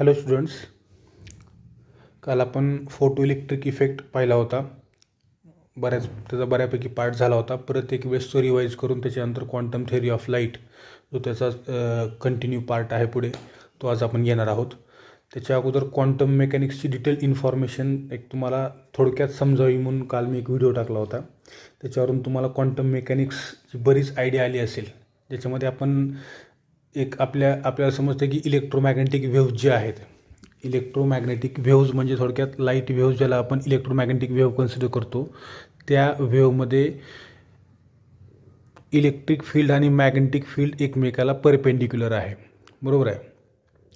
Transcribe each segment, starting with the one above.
Hello students, काल आपण photo electric effect पाहिला होता. त्याचा बऱ्यापैकी पार्ट झाला होता. परत एक वेळेस तो रिवाईज करून त्याच्यानंतर क्वांटम थेअरी ऑफ लाईट जो त्याचा कंटिन्यू पार्ट आहे पुढे, तो आज आपण घेणार आहोत. त्याच्या अगोदर क्वांटम मेकॅनिक्सची डिटेल इन्फॉर्मेशन एक तुम्हाला थोडक्यात समजावी म्हणून काल मी एक व्हिडिओ टाकला होता. त्याच्यावरून तुम्हाला क्वांटम मेकॅनिक्सची बरीच आयडिया आली असेल. ज्याच्यामध्ये आपण आपल्याला समजतं की इलेक्ट्रोमॅग्नेटिक व्हेव्ज जे आहेत, इलेक्ट्रोमॅग्नेटिक व्हेव्ज म्हणजे थोडक्यात लाईट व्हेव्ज ज्याला आपण इलेक्ट्रोमॅग्नेटिक वेव्ह कन्सिडर करतो, त्या वेव्हमध्ये इलेक्ट्रिक फील्ड आणि मॅग्नेटिक फील्ड एकमेकाला परपेंडिक्युलर आहे. बरोबर आहे,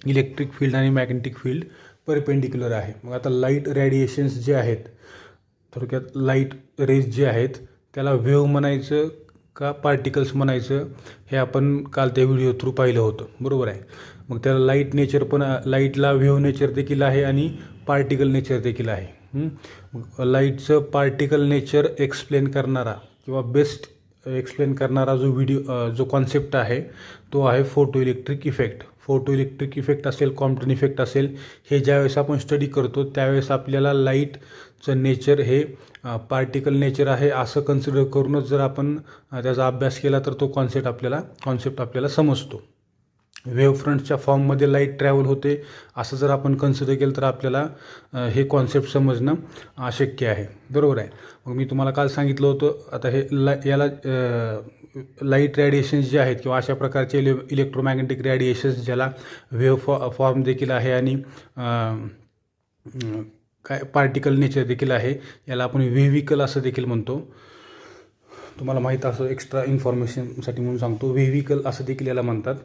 इलेक्ट्रिक फील्ड आणि मॅग्नेटिक फील्ड परपेंडिक्युलर आहे. मग आता लाईट रेडिएशन्स जे आहेत, थोडक्यात लाईट रेज जे आहेत, त्याला वेव्ह म्हणायचं का पार्टिकल्स म्हणायचं हे आपण काल त्या व्हिडिओ थ्रू पाहिलं होतं. बरोबर आहे. मग त्याला लाईटला वेव्ह नेचर देखील आहे आणि पार्टिकल नेचर देखील आहे. मग लाईटचं पार्टिकल नेचर एक्सप्लेन करणारा किंवा बेस्ट एक्सप्लेन करणारा जो कॉन्सेप्ट आहे तो आहे photo electric effect. Photo electric effect असेल, कॉम्प्टन इफेक्ट असेल, हे ज्यावेळेस आपण स्टडी करतो त्यावेळेस आपल्याला लाईटचं नेचर हे पार्टिकल नेचर आहे असं कन्सिडर करूनच जर आपण त्याचा अभ्यास केला तर तो कॉन्सेप्ट आपल्याला समजतो. वेव्ह फ्रंटच्या फॉर्ममध्ये लाईट ट्रॅव्हल होते असं जर आपण कन्सिडर केलं तर आपल्याला हे कॉन्सेप्ट समजणं अशक्य आहे. बरोबर आहे. मग मी तुम्हाला काल सांगितलं होतं, आता हे याला लाईट रेडिएशन्स जे आहेत किंवा अशा प्रकारचे इलेक्ट्रोमॅग्नेटिक रेडिएशन्स ज्याला वेव्ह फॉर्म देखील आहे आणि पार्टिकल नेचर देखील आहे, याला आपण व्हेव्हिकल असं देखील म्हणतो. तुम्हाला माहीत असं एक्स्ट्रा इन्फॉर्मेशनसाठी म्हणून सांगतो, व्हेव्हिकल असं देखील याला म्हणतात.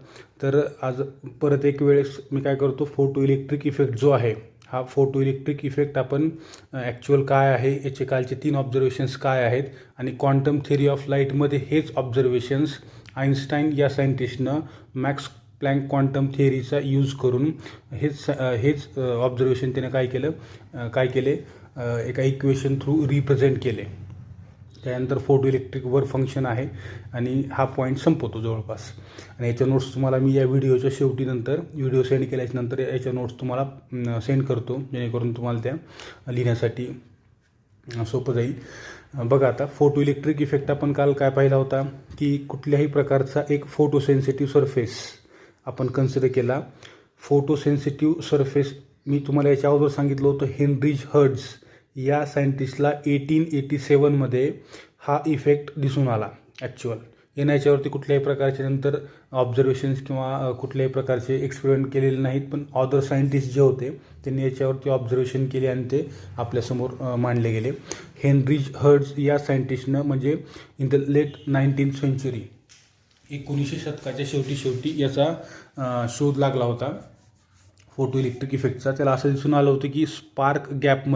तर आज परत एक वेळेस मी काय करतो, फोटो इलेक्ट्रिक इफेक्ट जो आहे, हा फोटो इलेक्ट्रिक इफेक्ट आपण ॲक्च्युअल काय आहे, याचे कालचे 3 ऑब्झर्वेशन्स काय आहेत आणि क्वांटम थेअरी ऑफ लाईटमध्ये हेच ऑब्झर्वेशन्स आईन्स्टाईन या सायंटिस्टनं मॅक्स प्लँक क्वांटम थिअरीचा यूज करून हेच ऑब्झर्वेशन त्याने काय केले एका इक्वेशन थ्रू रिप्रेझेंट केले. त्यानंतर फोटो इलेक्ट्रिक वर्क फंक्शन आहे आणि हा पॉईंट संपवतो जवळपास. आणि याच्या नोट्स तुम्हाला मी या व्हिडिओच्या शेवटी नंतर व्हिडिओ सेंड केल्याच्यानंतर याच्या नोट्स तुम्हाला सेंड करतो, जेणेकरून तुम्हाला त्या लिहिण्यासाठी सोपं जाईल. बघा, आता फोटो इलेक्ट्रिक इफेक्ट आपण काल काय पाहिला होता की कुठल्याही प्रकारचा एक फोटोसेन्सिटिव्ह सरफेस आपण कन्सिडर केला. फोटोसेन्सिटिव्ह सरफेस मी तुम्हाला याच्या अगोदर सांगितलं होतं, हेनरिच हर्ट्झ या सायंटिस्टला 1887मध्ये हा इफेक्ट दिसून आला. ॲक्च्युअल येण्याच्यावरती कुठल्याही प्रकारचे नंतर ऑब्झर्वेशन्स किंवा कुठल्याही प्रकारचे एक्सपेरिमेंट केलेले नाहीत, पण अदर सायंटिस्ट जे होते त्यांनी याच्यावरती ऑब्झर्वेशन केले आणि ते आपल्यासमोर मांडले गेले. हेनरिच हर्ट्झ या सायंटिस्टनं म्हणजे in the late 19th century 1900 शतकाच्या शेवटी याचा शोध लागला होता फोटो इलेक्ट्रिक इफेक्टचा. त्याला असं दिसून आलं होतं की स्पार्क गॅप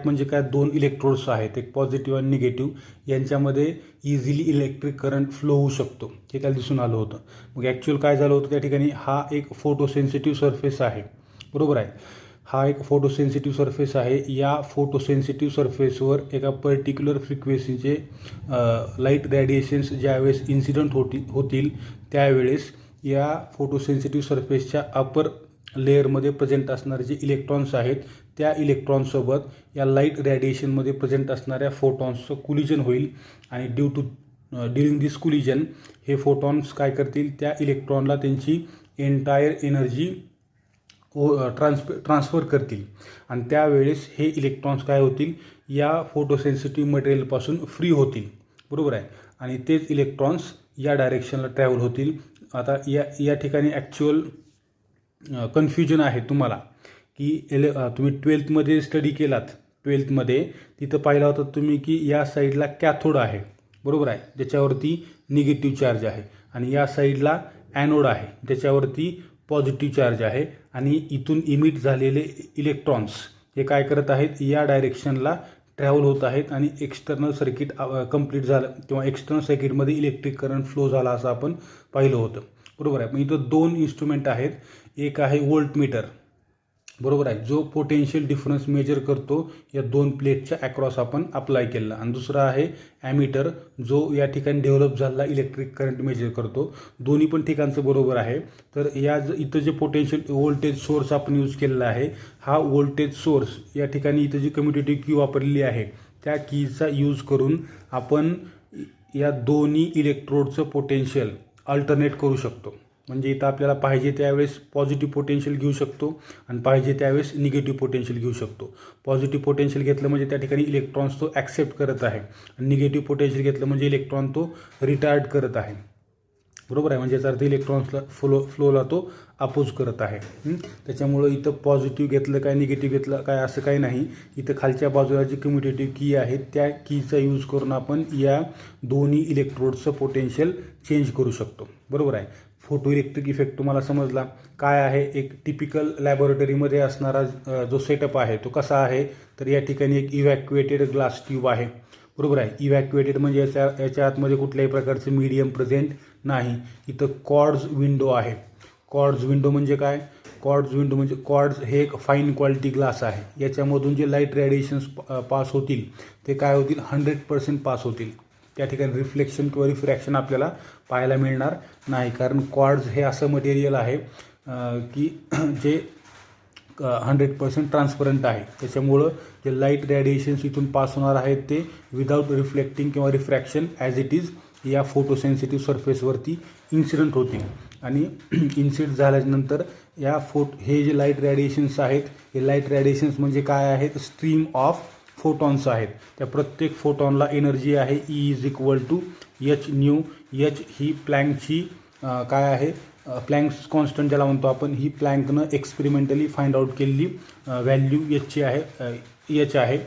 म्हणजे काय, 2 इलेक्ट्रोड्स आहेत, एक पॉझिटिव्ह आणि निगेटिव्ह, यांच्यामध्ये इझिली इलेक्ट्रिक करंट फ्लो होऊ शकतो, हे त्याला दिसून आलं होतं. मग ॲक्च्युअल काय झालं होतं त्या ठिकाणी, हा एक फोटोसेन्सिटिव्ह सरफेस आहे. बरोबर आहे, हा एक फोटोसेन्सिटिव्ह सरफेस आहे. या फोटोसेन्सिटिव्ह सरफेसवर एका पर्टिक्युलर फ्रिक्वेन्सीचे लाईट रेडिएशन्स ज्यावेळेस इन्सिडंट होतील त्यावेळेस या फोटोसेन्सिटिव्ह सरफेसच्या अपर लेअरमध्ये प्रेझेंट असणारे जे इलेक्ट्रॉन्स आहेत, त्या इलेक्ट्रॉन्ससोबत या लाईट रेडिएशनमध्ये प्रेझेंट असणाऱ्या फोटॉन्सचं कुलिजन होईल आणि ड्युरिंग दिस कुलिजन हे फोटॉन्स काय करतील, त्या इलेक्ट्रॉनला त्यांची एंटायर एनर्जी ट्रान्सफर करतील आणि त्यावेळेस हे इलेक्ट्रॉन्स काय होतील, या फोटोसेन्सिटिव्ह मटेरियलपासून फ्री होतील. बरोबर आहे, आणि तेच इलेक्ट्रॉन्स या डायरेक्शनला ट्रॅव्हल होतील. आता या ठिकाणी ॲक्च्युअल कन्फ्युजन आहे तुम्हाला की तुम्ही 12th स्टडी केलात, 12th तिथं पाहिला होता तुम्ही की या साईडला कॅथोड आहे. बरोबर आहे, ज्याच्यावरती निगेटिव्ह चार्ज आहे, आणि या साईडला ॲनोड आहे ज्याच्यावरती पॉझिटिव्ह चार्ज आहे. आणि इथून इमिट झालेले इलेक्ट्रॉन्स हे काय करत आहेत, या डायरेक्शनला ट्रॅव्हल होत आहेत आणि एक्सटर्नल सर्किट कंप्लीट झालं किंवा एक्सटर्नल सर्किटमध्ये इलेक्ट्रिक करंट फ्लो झाला असं आपण पाहिलं होतं. बरोबर आहे. मग इथं 2 इन्स्ट्रुमेंट आहेत. एक आहे व्होल्टमीटर. बरोबर आहे, जो पोटेन्शियल डिफरन्स मेजर करतो या दोन प्लेटच्या अक्रॉस आपण अप्लाय केला. आणि दुसरा आहे ॲमीटर, जो या ठिकाणी डेव्हलप झालेला इलेक्ट्रिक करंट मेजर करतो. दोन्ही पण ठिकाणचं बरोबर आहे. तर इथं जे पोटेन्शियल व्होल्टेज सोर्स आपण यूज केलेला आहे, हा व्होल्टेज सोर्स या ठिकाणी इथं जी कम्युटेटिव्ह की वापरलेली आहे त्या कीचा यूज करून आपण या दोन्ही इलेक्ट्रोडचं पोटेन्शियल अल्टरनेट करू शकतो. म्हणजे इथं आपल्याला पाहिजे त्यावेळेस पॉझिटिव्ह पोटेन्शियल घेऊ शकतो आणि पाहिजे त्यावेळेस निगेटिव्ह पोटेन्शियल घेऊ शकतो. पॉझिटिव्ह पोटेन्शियल घेतलं म्हणजे त्या ठिकाणी इलेक्ट्रॉन्स तो ॲक्सेप्ट करत आहे आणि निगेटिव्ह पोटेन्शियल घेतलं म्हणजे इलेक्ट्रॉन तो रिटार्ड करत आहे. बरोबर आहे, म्हणजे याचा अर्थ इलेक्ट्रॉन्सला फ्लोला तो अपोज करत आहे. त्याच्यामुळं इथं पॉझिटिव्ह घेतलं काय निगेटिव्ह घेतलं काय असं काही नाही. इथं खालच्या बाजूला जी कम्युटेटिव्ह की आहे त्या कीचा यूज करून आपण या दोन्ही इलेक्ट्रोडचं पोटेन्शियल चेंज करू शकतो. बरोबर आहे. फोटो इलेक्ट्रिक इफेक्ट तुम्हाला समजला काय आहे. एक टिपिकल लॅबोरेटरीमध्ये असणारा जो सेटअप आहे तो कसा आहे, तर या ठिकाणी एक इव्हॅक्युएटेड ग्लास ट्यूब आहे. बरोबर आहे. इव्हॅक्युएटेड म्हणजे याच्या आतमध्ये कुठल्याही प्रकारचं मीडियम प्रेझेंट नाही. इथं क्वार्ट्ज विंडो आहे. क्वार्ट्ज विंडो म्हणजे काय, क्वार्ट्ज हे एक फाईन क्वालिटी ग्लास आहे. याच्यामधून जे लाईट रेडिएशन्स पास होतील ते काय होतील, 100% पास होतील. त्या ठिकाणी रिफ्लेक्शन किंवा रिफ्रॅक्शन आपल्याला पाहायला मिळणार नाही. कारण क्वार्ट्ज हे असं मटेरियल आहे की जे 100% ट्रान्सपरंट आहे. त्याच्यामुळं जे लाईट रेडिएशन्स इथून पास होणार आहेत ते विदाऊट रिफ्लेक्टिंग किंवा रिफ्रॅक्शन ॲज इट इज या फोटोसेन्सिटिव्ह सरफेसवरती इन्सिडेंट होतील. आणि इन्सिडेंट झाल्यानंतर हे जे लाईट रेडिएशन्स आहेत, हे लाईट रेडिएशन्स म्हणजे काय आहेत, स्ट्रीम ऑफ फोटॉन्स आहेत. त्या प्रत्येक फोटॉनला एनर्जी आहे E=H न्यू. एच ही प्लँकची काय आहे, प्लँक्स कॉन्स्टंट ज्याला म्हणतो आपण, ही प्लँकनं एक्सपेरिमेंटली फाइंड आउट केलेली व्हॅल्यू एचची आहे, एच आहे,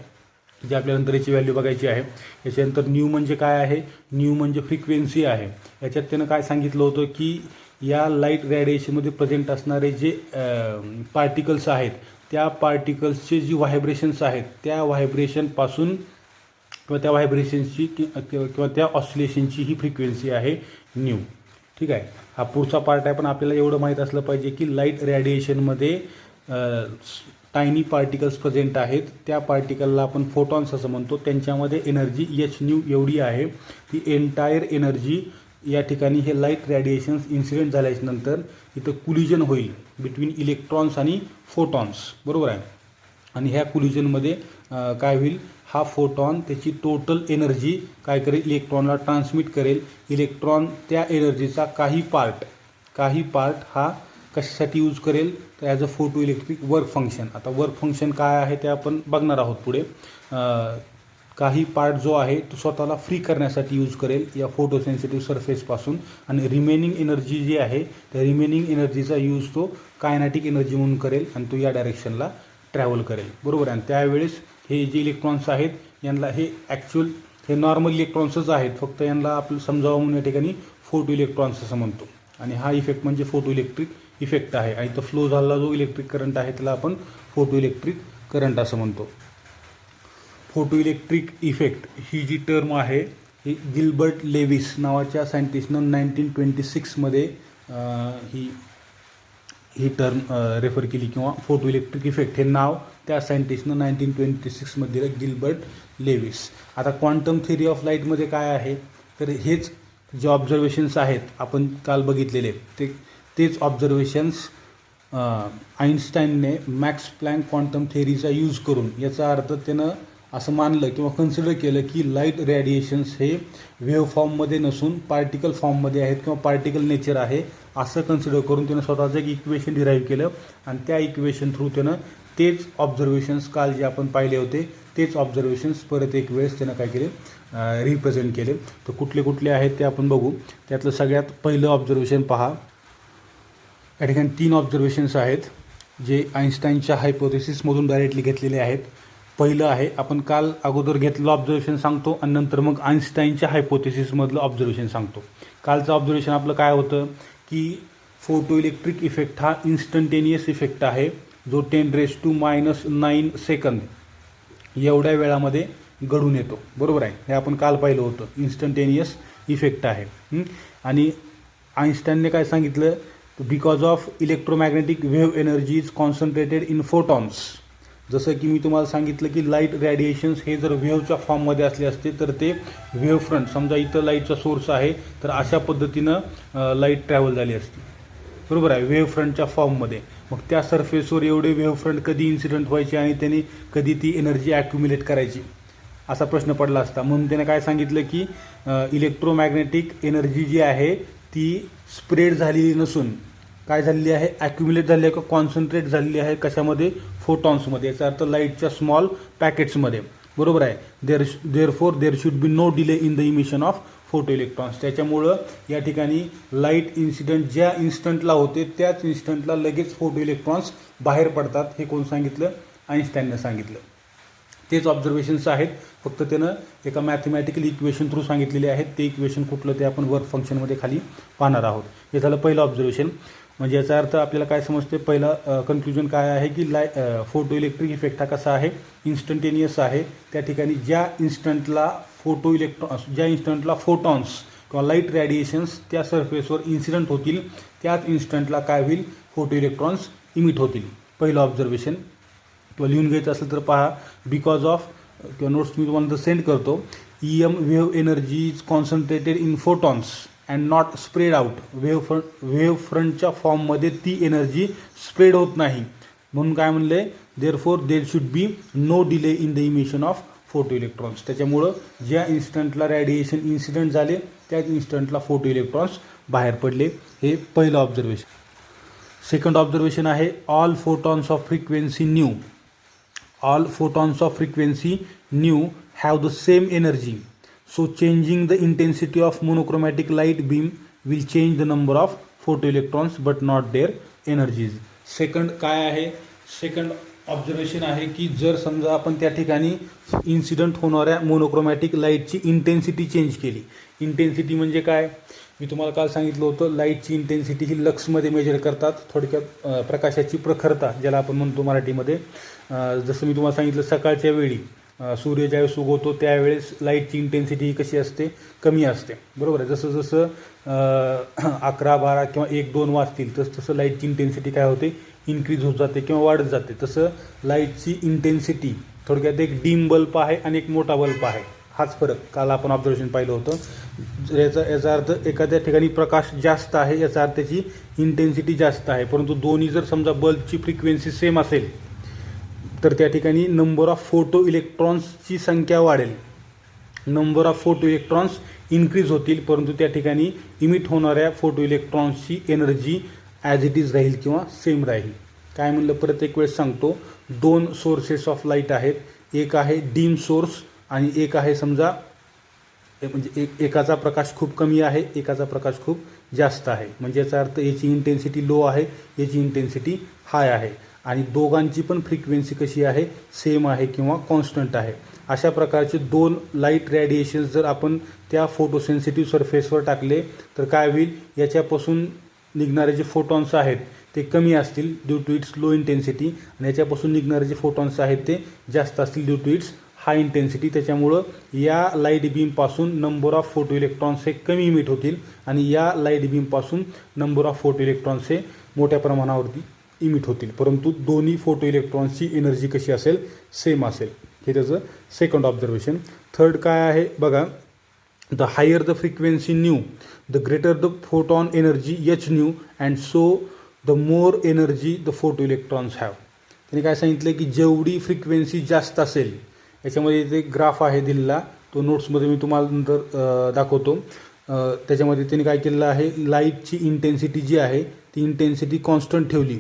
जी आपल्याला नंतर याची व्हॅल्यू बघायची आहे. याच्यानंतर न्यू म्हणजे काय आहे, न्यू म्हणजे फ्रिक्वेन्सी आहे. याच्यात त्यानं काय सांगितलं होतं की या लाईट रेडिएशनमध्ये प्रेझेंट असणारे जे पार्टिकल्स आहेत त्या पार्टिकल्सचे जी व्हायब्रेशन्स आहेत त्या व्हायब्रेशनपासून किंवा त्या व्हायब्रेशन्सची किंवा त्या ऑसिलेशनची ही फ्रिक्वेन्सी आहे न्यू. ठीक आहे. हा पुढचा पार्ट आहे, पण आपल्याला एवढं माहीत असलं पाहिजे की लाईट रेडिएशनमध्ये टायनी पार्टिकल्स प्रेझेंट आहेत. त्या पार्टिकलला आपण फोटॉन्स असं म्हणतो. त्यांच्यामध्ये एनर्जी एच न्यू एवढी आहे. ती एंटायर एनर्जी या ठिकाणी हे लाईट रेडिएशन्स इन्सिडेंट झाल्यानंतर इथं कुलिजन होईल बिटवीन इलेक्ट्रॉन्स आणि फोटॉन्स. बरोबर आहे. आणि ह्या कुलिजनमध्ये काय होईल, हा फोटॉन त्याची टोटल एनर्जी काय करेल, इलेक्ट्रॉनला ट्रान्समिट करेल. इलेक्ट्रॉन त्या एनर्जीचा काही पार्ट हा कशासाठी यूज करेल, तर as a photo electric work function. आता वर्क फंक्शन काय आहे ते आपण बघणार आहोत पुढे. काही पार्ट जो आहे तो स्वतःला फ्री करण्यासाठी यूज करेल या फोटोसेन्सिटिव्ह सरफेसपासून. आणि रिमेनिंग एनर्जी जी आहे त्या रिमेनिंग एनर्जीचा यूज तो कायनेटिक एनर्जी म्हणून करेल आणि तो या डायरेक्शनला ट्रॅव्हल करेल. बरोबर आहे. आणि त्यावेळेस हे जे इलेक्ट्रॉन्स आहेत यांना हे नॉर्मल इलेक्ट्रॉन्सच आहेत, फक्त यांना आपलं समजावं म्हणून या ठिकाणी फोटो इलेक्ट्रॉन्स असं म्हणतो. आणि हा इफेक्ट म्हणजे फोटो इलेक्ट्रिक इफेक्ट आहे. आणि तो फ्लो झालेला जो इलेक्ट्रिक करंट आहे त्याला आपण फोटो इलेक्ट्रिक करंट असं म्हणतो. फोटो इलेक्ट्रिक इफेक्ट ही जी टर्म आहे ही गिल्बर्ट लेविस नावाच्या सायंटिस्टनं 1926मध्ये ही टर्म रेफर केली, किंवा फोटो इलेक्ट्रिक इफेक्ट हे नाव त्या सायंटिस्टनं 1926मध्ये दिलं, गिल्बर्ट लेविस. आता क्वांटम थिअरी ऑफ लाईटमध्ये काय आहे, तर हेच जे ऑब्झर्वेशन्स आहेत आपण काल बघितलेले तेच ऑब्झर्वेशन्स आईन्स्टाईनने मॅक्स प्लँक क्वांटम थिअरीचा यूज करून, याचा अर्थ त्यानं असं मानलं किंवा कन्सिडर केलं की लाईट रेडिएशन्स हे वेव्ह फॉर्ममध्ये नसून पार्टिकल फॉर्ममध्ये आहेत किंवा पार्टिकल नेचर आहे असं कन्सिडर करून त्यानं स्वतःचं एक इक्वेशन डिराईव्ह केलं. आणि त्या इक्वेशन थ्रू त्यानं तेच ऑब्झर्वेशन्स काल जे आपण पाहिले होते तेच ऑब्झर्वेशन्स परत एक वेळेस त्यानं काय केले, रिप्रेझेंट केले. तर कुठले आहेत ते आपण बघू. त्यातलं सगळ्यात पहिलं ऑब्झर्वेशन पहा. या ठिकाणी 3 ऑब्झर्वेशन्स आहेत जे आईन्स्टाईनच्या हायपोथेसिसमधून डायरेक्टली घेतलेले आहेत. पहिलं आहे, आपण काल अगोदर घेतलेलं ऑब्झर्वेशन सांगतो आणि नंतर मग आईन्स्टाईनच्या हायपोथेसिसमधलं ऑब्झर्वेशन सांगतो. कालचं ऑब्झर्वेशन आपलं काय होतं की फोटो इलेक्ट्रिक इफेक्ट हा इन्स्टंटेनियस इफेक्ट आहे जो 10⁻⁹ सेकंद एवढ्या वेळामध्ये घडून येतो. बरोबर आहे. हे आपण काल पाहिलं होतं, इन्स्टंटेनियस इफेक्ट आहे. आणि आईन्स्टाईनने काय सांगितलं because of electromagnetic wave energy is concentrated in photons. जसं की मी तुम्हाला सांगितलं की लाईट रॅडिएशन्स हे जर वेव्हच्या फॉर्ममध्ये असले असते तर ते वेव्ह फ्रंट, समजा इथं लाईटचा सोर्स आहे तर अशा पद्धतीनं लाईट ट्रॅव्हल झाली असती, बरोबर आहे, वेव्ह फ्रंटच्या फॉर्ममध्ये. मग त्या सरफेसवर एवढे वेव्ह फ्रंट कधी इन्सिडेंट व्हायचे आणि त्यांनी कधी ती एनर्जी ॲक्युम्युलेट करायची असा प्रश्न पडला असता. म्हणून त्याने काय सांगितलं की इलेक्ट्रोमॅग्नेटिक एनर्जी जी आहे ती स्प्रेड झालेली नसून काय झालेली आहे, ॲक्युम्युलेट झालेली आहे किंवा कॉन्सन्ट्रेट झालेली आहे कशामध्ये, फोटॉन्समध्ये. याचा अर्थ लाईटच्या स्मॉल पॅकेट्समध्ये, बरोबर आहे. Therefore should be no delay in the emission of photo electrons. त्याच्यामुळं या ठिकाणी लाईट इन्सिडेंट ज्या इन्स्टंटला होते त्याच इन्स्टंटला लगेच फोटो इलेक्ट्रॉन्स बाहेर पडतात. हे कोण सांगितलं, आईन्स्टाईननं सांगितलं. तेच ऑब्झर्वेशन्स आहेत, फक्त त्यानं एका मॅथमॅटिकल इक्वेशन थ्रू सांगितलेले आहेत. ते इक्वेशन कुठलं ते आपण वर्क फंक्शनमध्ये खाली पाहणार आहोत. हे झालं पहिलं ऑब्झर्वेशन. म्हणजे याचा अर्थ आपल्याला काय समजते, पहिला कन्क्ल्युजन काय आहे की फोटो इलेक्ट्रिक इफेक्ट हा कसा आहे, इन्स्टंटेनियस आहे. त्या ठिकाणी ज्या इन्स्टंटला फोटॉन्स किंवा लाईट रॅडिएशन्स त्या सरफेसवर इन्सिडंट होतील त्याच इन्स्टंटला काय होईल, फोटो इलेक्ट्रॉन्स इमिट होतील. पहिलं ऑब्झर्वेशन. किंवा लिहून घ्यायचं असेल तर पहा, बिकॉज ऑफ किंवा नोट्स मी तुम्हाला सेंड करतो. Wave energy is concentrated in photons and not spread out. Wave फ्रंटच्या फॉर्ममध्ये ती एनर्जी स्प्रेड होत नाही, म्हणून काय म्हणले, there should be no delay in the emission of photo electrons. त्याच्यामुळं ज्या इन्स्टंटला रॅडिएशन इन्सिडेंट झाले त्याच इन्स्टंटला फोटो इलेक्ट्रॉन्स बाहेर पडले. हे पहिलं ऑब्झर्वेशन. सेकंड ऑब्झर्वेशन आहे, all photons of frequency new have the same energy, so changing the intensity of monochromatic light beam will change the number of photoelectrons but not their energies. Second काय आहे, second observation आहे की जर समजा आपण त्या ठिकाणी इन्सिडंट होणाऱ्या मोनोक्रोमॅटिक लाईटची इंटेन्सिटी चेंज केली. इंटेन्सिटी म्हणजे काय, मी तुम्हाला काल सांगितलं होतं, लाईटची इंटेन्सिटी ही लक्समध्ये मेजर करतात. थोडक्यात प्रकाशाची प्रखरता ज्याला आपण म्हणतो मराठीमध्ये. जसं मी तुम्हाला सांगितलं, सकाळच्या वेळी सूर्य ज्यावेळेस उगवतो त्यावेळेस लाईटची इंटेन्सिटी ही कशी असते, कमी असते, बरोबर आहे. जसं जसं 11, 12 किंवा 1, 2 वाजतील तसं लाईटची इंटेन्सिटी काय होते, इन्क्रीज होत जाते किंवा वाढत जाते. तसं लाईटची इंटेन्सिटी थोडक्यात एक डीम बल्ब आहे आणि एक मोठा बल्ब आहे, हाच फरक काल आपण ऑब्झर्वेशन पाहिलं होतं. याचा अर्थ एखाद्या ठिकाणी प्रकाश जास्त आहे याचा अर्थ त्याची इंटेन्सिटी जास्त आहे. परंतु दोन्ही जर समजा बल्बची फ्रिक्वेन्सी सेम असेल तर त्या ठिकाणी नंबर ऑफ फोटो इलेक्ट्रॉन्सची संख्या वाढेल, number of photo electrons increase होतील, परंतु त्या ठिकाणी इमिट होणाऱ्या फोटो इलेक्ट्रॉन्सची एनर्जी ॲज इट इज राहील किंवा सेम राहील. काय म्हणलं, प्रत्येक वेळेस सांगतो, 2 सोर्सेस ऑफ लाईट आहेत. एक आहे डीम सोर्स आणि एक आहे समजा म्हणजे एकाचा प्रकाश खूप कमी आहे, एकाचा प्रकाश खूप जास्त आहे. म्हणजे याचा अर्थ याची इंटेन्सिटी लो आहे, याची इंटेन्सिटी हाय आहे आणि दोघांची पण फ्रिक्वेन्सी कशी आहे, सेम आहे किंवा कॉन्स्टंट आहे. अशा प्रकारचे 2 लाईट रॅडिएशन्स जर आपण त्या फोटोसेन्सिटिव्ह सरफेसवर टाकले तर काय होईल, याच्यापासून निघणारे जे फोटॉन्स आहेत ते कमी असतील due to its low intensity आणि याच्यापासून निघणारे जे फोटॉन्स आहेत ते जास्त असतील due to its high intensity. त्याच्यामुळं या लाईट बीमपासून नंबर ऑफ फोटो इलेक्ट्रॉन्स हे कमी इमिट होतील आणि या लाईट बीमपासून नंबर ऑफ फोटो इलेक्ट्रॉन्स हे मोठ्या प्रमाणावरती इमिट होतील, परंतु दोन्ही फोटो इलेक्ट्रॉन्सची एनर्जी कशी असेल, सेम असेल. हे त्याचं सेकंड ऑब्झर्वेशन. थर्ड काय आहे बघा, the higher the frequency nu the greater the photon energy H nu and so the more energy the photo electrons have. त्याने काय सांगितलं की जेवढी फ्रिक्वेन्सी जास्त असेल, याच्यामध्ये इथे ग्राफ आहे दिलेला, तो नोट्समध्ये मी तुम्हाला नंतर दाखवतो. त्याच्यामध्ये त्यांनी काय केलेलं आहे, लाईटची इंटेन्सिटी जी आहे ती इंटेन्सिटी कॉन्स्टंट ठेवली,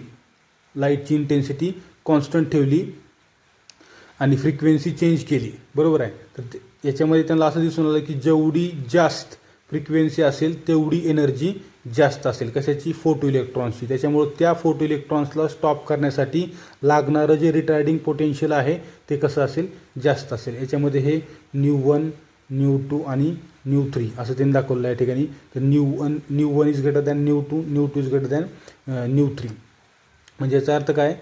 लाईटची इंटेन्सिटी कॉन्स्टंट ठेवली आणि फ्रिक्वेन्सी चेंज केली, बरोबर आहे. तर याच्यामध्ये त्यांना असं दिसून आलं की जेवढी जास्त फ्रिक्वेन्सी असेल तेवढी एनर्जी जास्त असेल, कशाची, फोटो इलेक्ट्रॉन्सची. त्याच्यामुळं त्या फोटो इलेक्ट्रॉन्सला स्टॉप करण्यासाठी लागणारं जे रिटार्डिंग पोटेन्शियल आहे ते कसं असेल, जास्त असेल. याच्यामध्ये हे न्यू1, न्यू2 आणि न्यू3 असं त्यांनी दाखवलं आहे या ठिकाणी. तर न्यू1 इज ग्रेटर दॅन न्यू2, न्यू2 इज ग्रेटर दॅन न्यू3. म्हणजे याचा अर्थ काय,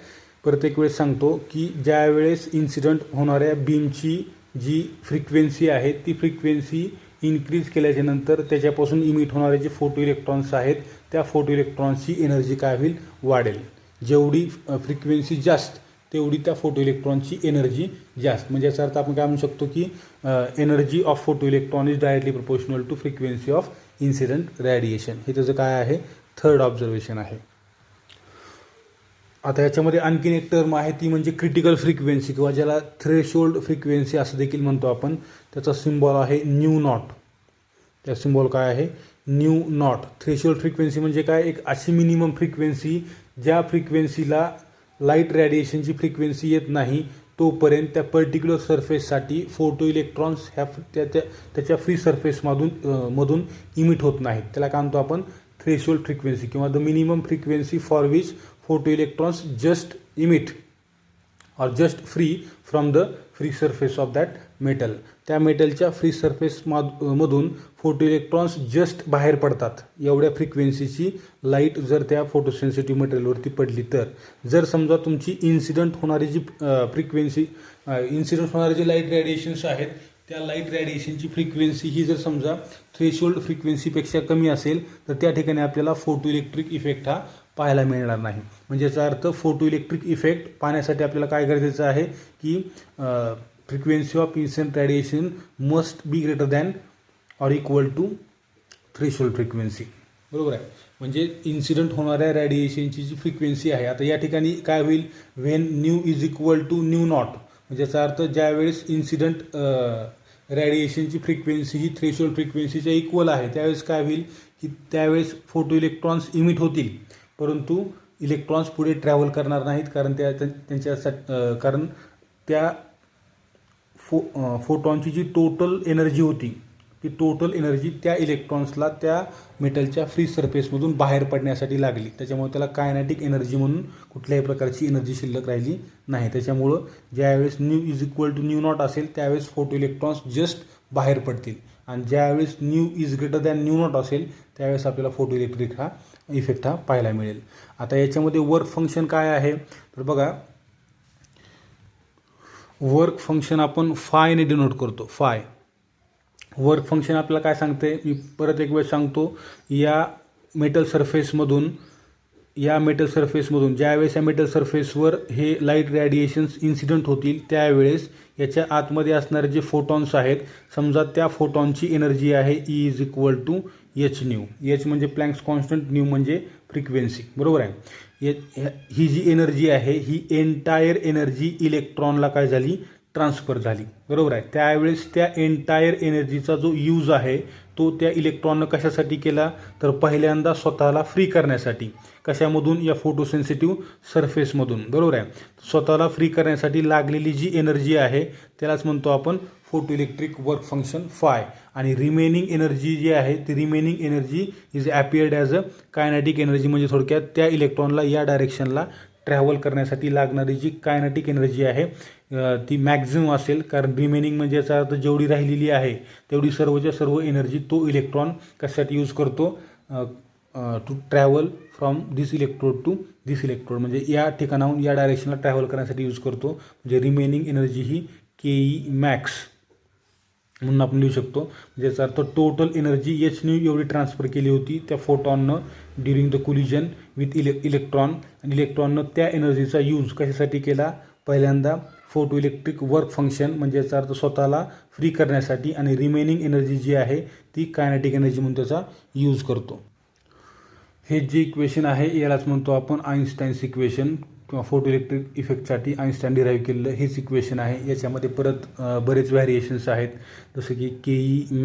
प्रत्येक वेळेस सांगतो की ज्या वेळेस इन्सिडंट होणाऱ्या बीमची जी फ्रिक्वेन्सी आहे ती फ्रिक्वेन्सी इन्क्रीज केल्याच्या नंतर त्याच्यापासून इमिट होणारे जे फोटो इलेक्ट्रॉन्स आहेत त्या फोटो इलेक्ट्रॉन्सची एनर्जी काय होईल, वाढेल. जेवढी फ्रिक्वेन्सी जास्त तेवढी त्या फोटो इलेक्ट्रॉनची एनर्जी जास्त. म्हणजे याचा अर्थ आपण काय म्हणू शकतो की energy of photo electron is directly proportional to frequency of incident radiation. हे त्याचं काय आहे, थर्ड ऑब्झर्वेशन आहे. आता याच्यामध्ये आणखीन एक टर्म आहे ती म्हणजे क्रिटिकल फ्रिक्वेन्सी किंवा ज्याला थ्रेशोल्ड फ्रिक्वेन्सी असं देखील म्हणतो आपण. त्याचा सिम्बॉल आहे न्यू नॉट. त्या सिम्बॉल काय आहे, न्यू नॉट. थ्रेशोल्ड फ्रिक्वेन्सी म्हणजे काय, एक अशी मिनिमम फ्रिक्वेन्सी ज्या फ्रिक्वेन्सीला लाईट रेडिएशनची फ्रिक्वेन्सी येत नाही तोपर्यंत त्या पर्टिक्युलर सरफेससाठी फोटो इलेक्ट्रॉन्स ह्या त्याच्या फ्री सरफेसमधून इमिट होत नाहीत. त्याला काय म्हणतो आपण, थ्रेशोल्ड फ्रिक्वेन्सी किंवा the minimum frequency for which photo electrons just emit or just free from the free surface of that metal. त्या मेटलच्या फ्री सरफेस मधून फोटो इलेक्ट्रॉन्स जस्ट बाहेर पडतात एवढ्या फ्रिक्वेन्सीची लाईट जर त्या फोटोसेन्सिटिव्ह मटेरियलवरती पडली तर. जर समजा तुमची इन्सिडंट होणारी जी फ्रिक्वेन्सी इन्सिडंट होणारे जे लाईट रेडिएशन्स आहेत त्या लाईट रेडिएशनची फ्रिक्वेन्सी ही जर समजा थ्रेशोल्ड फ्रिक्वेन्सीपेक्षा कमी असेल तर त्या ठिकाणी आपल्याला फोटो इलेक्ट्रिक इफेक्ट हा पाहायला मिळणार नाही. म्हणजे याचा अर्थ फोटो इलेक्ट्रिक इफेक्ट पाहण्यासाठी आपल्याला काय गरजेचं आहे की frequency of incident radiation must be greater than or equal to threshold frequency. बरोबर आहे. म्हणजे इन्सिडंट होणाऱ्या रेडिएशनची जी फ्रिक्वेन्सी आहे, आता या ठिकाणी काय होईल, when nu is equal to nu naught, म्हणजे याचा अर्थ ज्यावेळेस इन्सिडंट रेडिएशनची फ्रिक्वेन्सी ही थ्रेशोल्ड फ्रिक्वेन्सीच्या इक्वल आहे त्यावेळेस काय होईल की त्यावेळेस फोटो इलेक्ट्रॉन्स इमिट होतील परंतु इलेक्ट्रॉन्स पुढे ट्रॅव्हल करणार नाहीत कारण कारण त्या फोटॉनची जी टोटल एनर्जी होती ती टोटल एनर्जी त्या इलेक्ट्रॉन्सला त्या मेटलच्या फ्री सरफेसमधून बाहेर पडण्यासाठी लागली. त्याच्यामुळे त्याला कायनेटिक एनर्जी म्हणून कुठल्याही प्रकारची एनर्जी शिल्लक राहिली नाही. त्याच्यामुळं ज्यावेळेस nu is equal to nu naught असेल त्यावेळेस फोटो इलेक्ट्रॉन्स जस्ट बाहेर पडतील आणि ज्यावेळेस nu is greater than nu naught असेल त्यावेळेस आपल्याला फोटो इलेक्ट्रिक हा इफेक्ट हा पाहायला मिळेल. आता याच्यामध्ये वर्क फंक्शन काय आहे तर बघा, वर्क फंक्शन आपण फायने डिनोट करतो. फाय वर्क फंक्शन आपल्याला काय सांगते, मी परत एक वेळ सांगतो, या मेटल सरफेसमधून ज्यावेळेस या मेटल सरफेसवर हे लाईट रेडिएशन्स इन्सिडंट होतील त्यावेळेस याच्या आतमध्ये असणारे जे फोटॉन्स आहेत समजा त्या फोटॉनची एनर्जी आहे E is equal to H nu. H म्हणजे प्लँक्स कॉन्स्टंट, न्यू म्हणजे फ्रिक्वेन्सी. बरोबर आहे. ही जी एनर्जी आहे ही एंटायर एनर्जी इलेक्ट्रॉनला काय झाली, ट्रान्सफर झाली. बरोबर आहे. त्यावेळेस त्या एंटायर एनर्जीचा जो यूज आहे तो त्या इलेक्ट्रॉननं कशासाठी केला तर पहिल्यांदा स्वतःला फ्री करण्यासाठी. कशामधून, या फोटोसेन्सिटिव्ह सरफेसमधून. बरोबर आहे. स्वतःला फ्री करण्यासाठी लागलेली जी एनर्जी आहे त्यालाच म्हणतो आपण photo electric work function phi. आणि रिमेनिंग एनर्जी जी आहे ती remaining energy is appeared as a kinetic energy. म्हणजे थोडक्यात त्या इलेक्ट्रॉनला या डायरेक्शनला ट्रॅव्हल करण्यासाठी लागणारी जी कायनेटिक एनर्जी आहे ती मॅक्झिमम असेल. कारण रिमेनिंग म्हणजे याचा अर्थ जेवढी राहिलेली आहे तेवढी सर्वच्या सर्व एनर्जी तो इलेक्ट्रॉन कशासाठी यूज करतो, to travel from this electrode to this electrode. म्हणजे या ठिकाणाहून या डायरेक्शनला ट्रॅव्हल करण्यासाठी यूज करतो. म्हणजे रिमेनिंग एनर्जी ही केई मॅक्स म्हणून आपण लिहू शकतो. ज्याचा अर्थ टोटल एनर्जी एच न्यू एवढी ट्रान्सफर केली होती त्या फोटॉननं during the collision with electron. आणि इलेक्ट्रॉननं त्या एनर्जीचा यूज कशासाठी केला, पहिल्यांदा फोटो इलेक्ट्रिक वर्क फंक्शन म्हणजे याचा अर्थ स्वतःला फ्री करण्यासाठी, आणि रिमेनिंग एनर्जी जी आहे ती कायनेटिक एनर्जी म्हणून त्याचा यूज करतो. हे जे इक्वेशन आहे यालाच म्हणतो आपण आईन्स्टाईन्स इक्वेशन किंवा फोटो इलेक्ट्रिक इफेक्टसाठी आईन्स्टाईन डिराईव्ह केलेलं हेच इक्वेशन आहे. याच्यामध्ये परत बरेच व्हॅरिएशन्स आहेत जसं की KE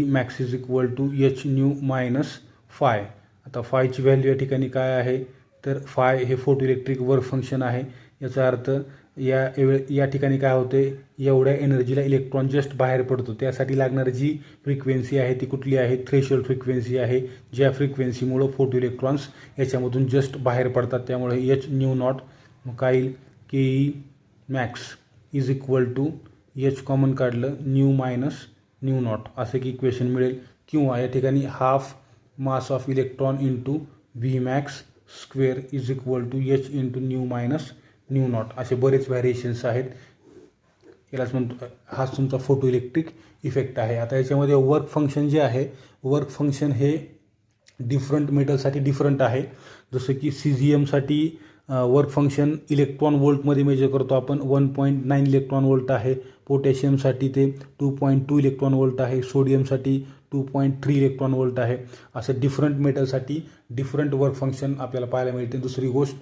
max is equal to H nu minus phi. आता फायची व्हॅल्यू या ठिकाणी काय आहे तर फाय हे फोटो इलेक्ट्रिक वर्क फंक्शन आहे. याचा अर्थ या ठिकाणी काय होते, एवढ्या एनर्जीला इलेक्ट्रॉन जस्ट बाहेर पडतो त्यासाठी लागणारी जी फ्रिक्वेन्सी आहे ती कुठली आहे, थ्रेशोल्ड फ्रिक्वेन्सी आहे. ज्या फ्रिक्वेन्सीमुळं फोटो इलेक्ट्रॉन्स याच्यामधून जस्ट बाहेर पडतात त्यामुळे एच न्यू नॉट काय येईल, KE max is equal to H common काढलं न्यू मायनस न्यू नॉट असं की इक्वेशन मिळेल. किंवा या ठिकाणी half mass of electron into V max square is equal to H into nu minus nu naught. असे बरेच व्हॅरिएशन्स आहेत. यालाच म्हणतो, हाच तुमचा फोटो इलेक्ट्रिक इफेक्ट आहे. आता याच्यामध्ये वर्क फंक्शन जे आहे, वर्क फंक्शन हे डिफरंट मेटलसाठी डिफरंट आहे. जसं की CGMसाठी वर्क फंक्शन इलेक्ट्रॉन वोल्टमध्ये मेजर करतो आपण, 1.9 इलेक्ट्रॉन वोल्ट आहे. पोटॅशियमसाठी ते 2.2 इलेक्ट्रॉन वोल्ट आहे. सोडियमसाठी 2.3 इलेक्ट्रॉन वोल्ट आहे. असं डिफरंट मेटलसाठी डिफरंट वर्क फंक्शन आपल्याला पाहायला मिळते. दुसरी गोष्ट,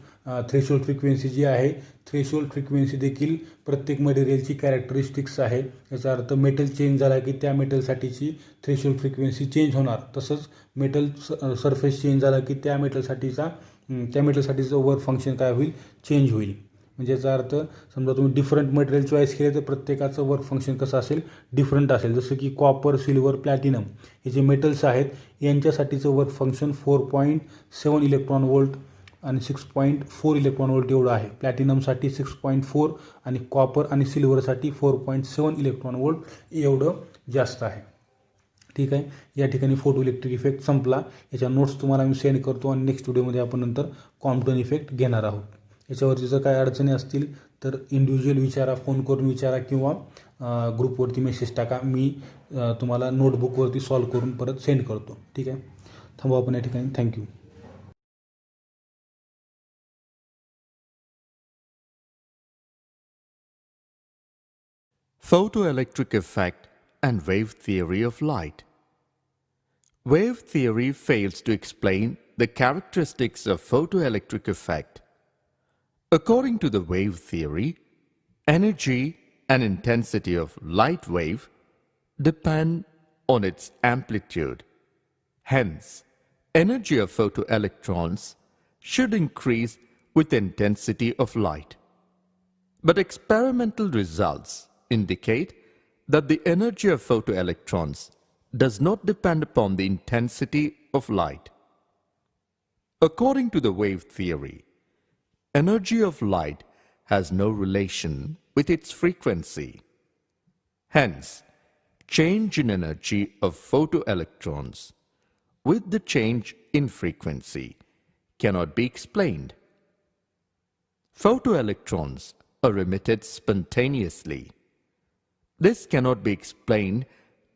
थ्रेशोल्ड फ्रिक्वेन्सी जी आहे, थ्रेशोल्ड फ्रिक्वेन्सी देखील प्रत्येक मटेरियलची कॅरेक्टरिस्टिक्स आहे. याचा अर्थ मेटल चेंज झाला की त्या मेटलसाठीची थ्रेशोल्ड फ्रिक्वेन्सी चेंज होणार. तसंच मेटल सरफेस चेंज झाला की त्या मेटलसाठीचं वर्क फंक्शन काय होईल, चेंज होईल. म्हणजे याचा अर्थ समजा तुम्ही डिफरंट मटेरियल चॉईस केले तर प्रत्येकाचं वर्क फंक्शन कसं असेल, डिफरंट असेल. जसं की कॉपर, सिल्वर, प्लॅटिनम हे जे मेटल्स आहेत यांच्यासाठीचं वर्क फंक्शन 4.7 इलेक्ट्रॉन वोल्ट आणि 6.4 इलेक्ट्रॉन वोल्ट एवढं आहे. प्लॅटिनमसाठी 6.4 आणि कॉपर आणि सिल्वरसाठी 4.7 इलेक्ट्रॉन वोल्ट एवढं जास्त आहे. ठीक आहे. या ठिकाणी फोटो इलेक्ट्रिक इफेक्ट संपला. याच्या नोट्स तुम्हाला मी सेंड करतो आणि नेक्स्ट व्हिडिओमध्ये आपण नंतर कॉम्प्टन इफेक्ट घेणार आहोत. याच्यावरती जर काय अडचणी असतील तर इंडिव्हिज्युअल विचारा, फोन करून विचारा किंवा ग्रुपवरती मेसेज टाका. मी तुम्हाला नोटबुकवरती सॉल्व करून परत सेंड करतो. ठीक आहे. थांबू आपण या ठिकाणी. Thank you. Photoelectric effect and wave theory of light. Wave theory fails to explain the characteristics of photoelectric effect. According to the wave theory, energy and intensity of light wave depend on its amplitude. Hence, energy of photoelectrons should increase with the intensity of light. But experimental results indicate that the energy of photoelectrons does not depend upon the intensity of light. According to the wave theory, energy of light has no relation with its frequency. Hence, change in energy of photoelectrons with the change in frequency cannot be explained. Photoelectrons are emitted spontaneously. This cannot be explained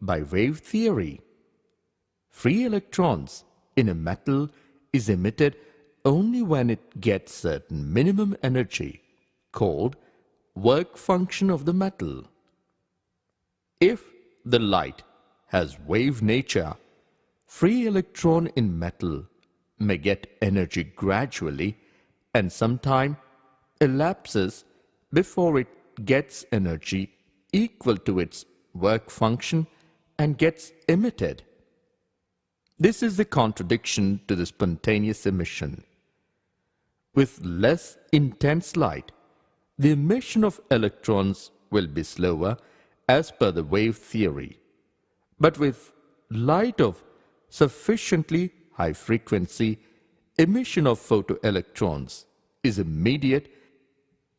by wave theory. Free electrons in a metal is emitted only when it gets certain minimum energy called work function of the metal. If the light has wave nature, free electron in metal may get energy gradually and some time elapses before it gets energy equal to its work function and gets emitted. This is the contradiction to the spontaneous emission. With less intense light, the emission of electrons will be slower as per the wave theory. But with light of sufficiently high frequency, emission of photoelectrons is immediate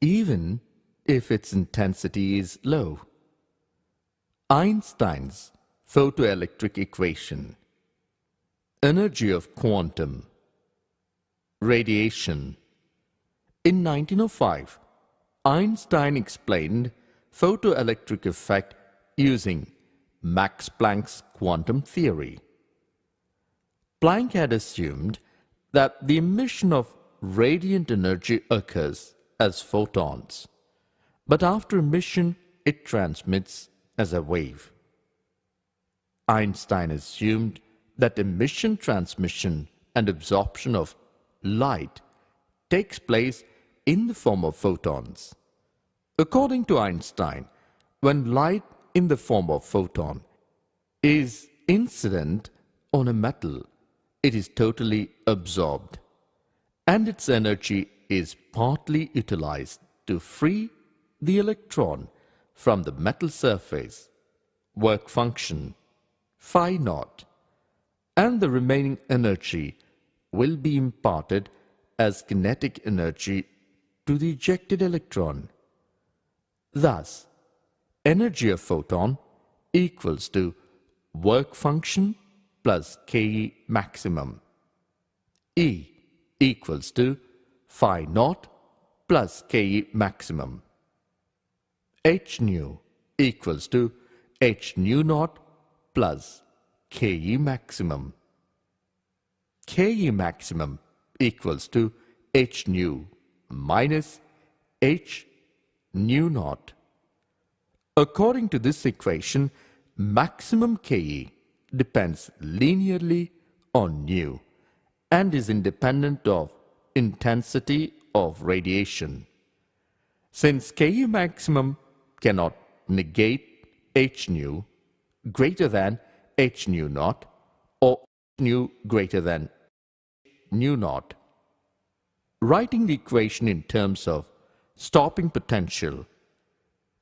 even if its intensity is low. Einstein's photoelectric equation, energy of quantum, radiation. In 1905, Einstein explained photoelectric effect using Max Planck's quantum theory. Planck had assumed that the emission of radiant energy occurs as photons, but after emission it transmits as a wave. Einstein assumed that emission, transmission, and absorption of light takes place in the form of photons. According to Einstein, when light in the form of photon is incident on a metal, it is totally absorbed, and its energy is partly utilized to free the electron from the metal surface, work function phi naught, and the remaining energy will be imparted as kinetic energy to the ejected electron. Thus, energy of photon equals to work function plus Ke maximum. E equals to phi naught plus Ke maximum. h nu equals to h nu naught plus Ke maximum. Ke maximum equals to h nu minus h nu naught. According to this equation, maximum Ke depends linearly on nu and is independent of intensity of radiation. Since Ke maximum cannot negate h nu greater than h nu naught or h nu greater than nu naught, writing the equation in terms of stopping potential,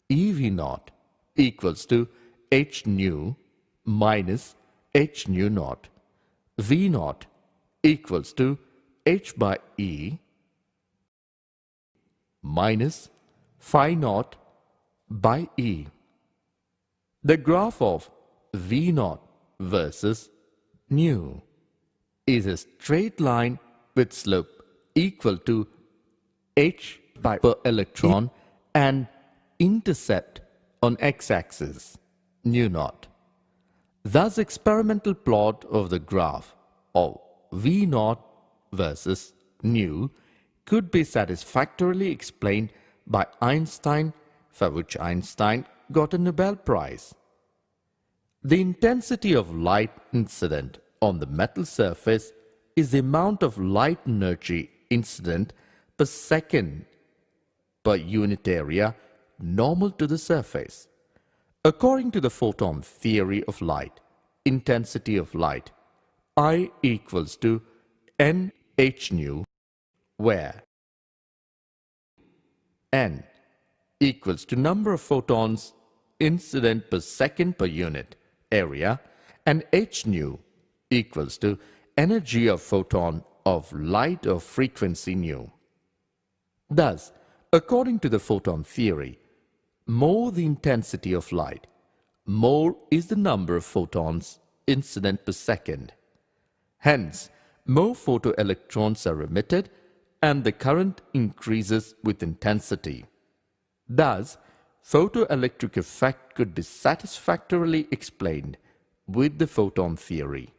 EV naught equals to h nu minus h nu naught. V naught equals to h by E minus phi naught by E. The graph of V naught versus nu is a straight line with slope equal to h by per electron and intercept on x-axis nu naught. Thus, experimental plot of the graph of V naught versus nu could be satisfactorily explained by Einstein, for which Einstein got a Nobel Prize. The intensity of light incident on the metal surface is the amount of light energy incident per second per unit area normal to the surface. According to the photon theory of light, intensity of light I equals to n h nu, where n equals to number of photons incident per second per unit area and h nu equals to energy of photon of light of frequency nu. Thus, according to the photon theory, more the intensity of light, more is the number of photons incident per second. Hence, more photoelectrons are emitted and the current increases with intensity. Thus, photoelectric effect could be satisfactorily explained with the photon theory.